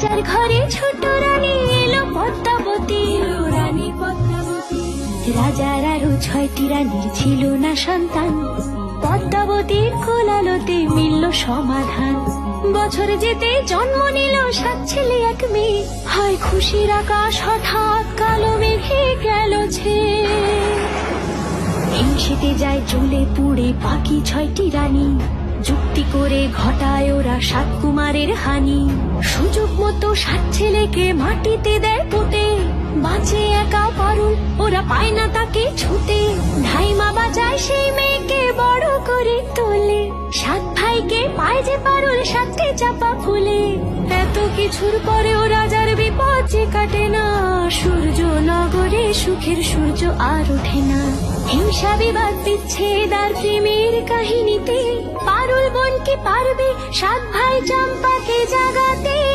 রাজার ঘরে ছোট রানী এলো পদ্মাবতী, রানী পদ্মাবতী। রাজার আরো 6টি রানীর ছিল না সন্তান, পদ্মাবতীর কোলালোতে মিলল সমাধান। বছর যেতে জন্ম নিল 7 ছেলে 1 মেয়ে, হয় খুশির আকাশ হঠাৎ কালো মেঘে গেল ছেয়ে। হিংসেতে যায় জ্বলে পুড়ে বাকি 6টি রানী, যুক্তি করে ঘটায় ওরা 7 কুমারের হানি। সুযোগ মতো 7 ছেলেকে মাটিতে দেয় পুঁতে, বাঁচে একা পারুল, ওরা পায় না তাকে ছুতে। ধাইমা বাঁচায় সেই মেয়েকে বড় করে তোলে, 7 ভাইকে পায় যে পারুল 7টি চাপা ফুলে। এত কিছুর পরেও রাজার বিপদ যে কাটে না, সূর্য নগরে সুখের সূর্য আর ওঠে না। হিংসা বিবাদ বিচ্ছেদ আর প্রেমের কাহিনীতে পারুল বোন কি পারবে 7 ভাই চম্পাকে জাগাতে।